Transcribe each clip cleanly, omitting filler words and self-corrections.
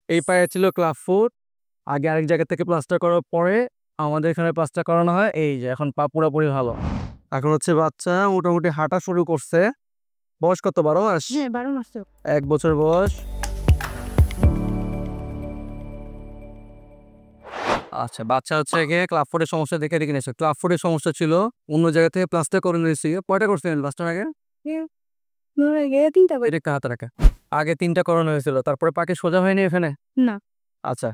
এই পায়ে ছিল ক্লাব ফুট। আগে আরেক জায়গা থেকে প্লাস্টার করার পরে আমাদের এখানে প্লাস্টার করানো হয়। এই যে এখন পা পুরোপুরি ভালো। এখন হচ্ছে বাচ্চা মোটামুটি হাঁটা শুরু করছে। বয়স কত? 12 মাস? হ্যাঁ 12 মাস তো। 1 বছর বয়স। আচ্ছা, বাচ্চা হচ্ছে গিয়ে ক্লাব ফুটের সমস্যা দেখে নিয়েছে। ক্লাব ফুটের সমস্যা ছিল, অন্য জায়গা থেকে প্লাস্টার করে নিয়েছি। কয়টা করছিলেন প্লাস্টার আগে? তিনটা এটা একটা হাতে রাখা। আগে 3টা করানো হয়েছিল, তারপরে পাকে সোজা হয়নি এখানে? না। আচ্ছা,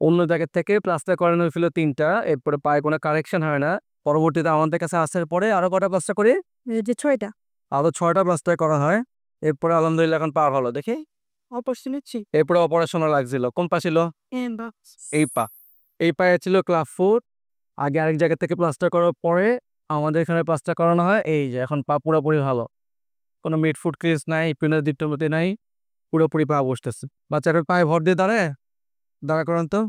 অন্য জায়গা থেকে প্লাস্টার করানো হয়েছিল 3টা, এরপরে পায়ে কোনো কারেকশন হয় না। পরবর্তীতে আমাদের কাছে আসার পরে আরো কটা প্লাস্টার করি? এই যে 6টা। আরো 6টা প্লাস্টার করা হয়। এরপরে আলহামদুলিল্লাহ এখন পা ভালো। দেখি, অপারেশন নিচ্ছি। এরপরে অপারেশনও লাগছিল। কোন পা ছিল? হ্যাঁ বা এই পা। এই পায়ে ছিল ক্লাব ফুট। আগে আরেক জায়গা থেকে প্লাস্টার করার পরে আমাদের এখানে প্লাস্টার করানো হয়। এই যে এখন পা পুরোপুরি ভালো। কোনো মিডফুট ক্রিজ নাই, পিনাস ডিস্টোপ্যাথি নাই, পুরোপুরি পা বসতেছে। বাচ্চাটার পায়ে ভর দিয়ে দাঁড়া করান তো।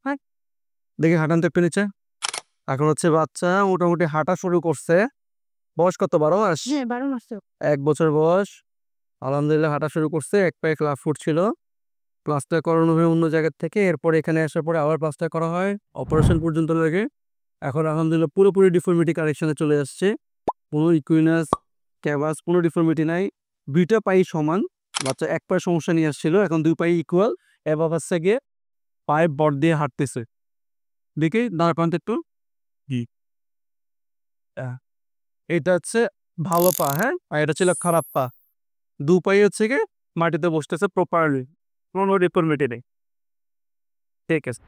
হ্যাঁ, দেখি হাঁটান তো একটু নিচে। এখন হচ্ছে বাচ্চা মোটামুটি হাঁটা শুরু করছে। বয়স কত? 12 মাস? হ্যাঁ 12 মাস তো। 1 বছর বয়স। আলহামদুলিল্লাহ হাঁটা শুরু করছে। এক পায়ে ক্লাব ফুট ছিল, প্লাস্টার করানো হয় অন্য জায়গার থেকে। এরপরে এখানে আসার পরে আবার প্লাস্টার করা হয়, অপারেশন পর্যন্ত লাগে। এখন আলহামদুলিল্লাহ পুরোপুরি ডিফর্মিটি কারেকশনে চলে আসছে। কোনো ইকুইনাস, ক্যাভাস কোনো ডিফর্মিটি নাই। 2টা পাই সমান। বাচ্চা এক পায়ে সমস্যা নিয়ে আসছিল, এখন 2 পাই ইকুয়াল। এবার হচ্ছে গিয়ে পায়ে বট দিয়ে হাঁটতেছে। দেখি দাঁড়া করান তো একটু। জি। এটা হচ্ছে ভালো পা, হ্যাঁ, আর এটা ছিল খারাপ পা। 2 পাই হচ্ছে গিয়ে মাটিতে বসতেছে প্রপারলি, কোনো ডিফর্মিটি নেই। ঠিক আছে।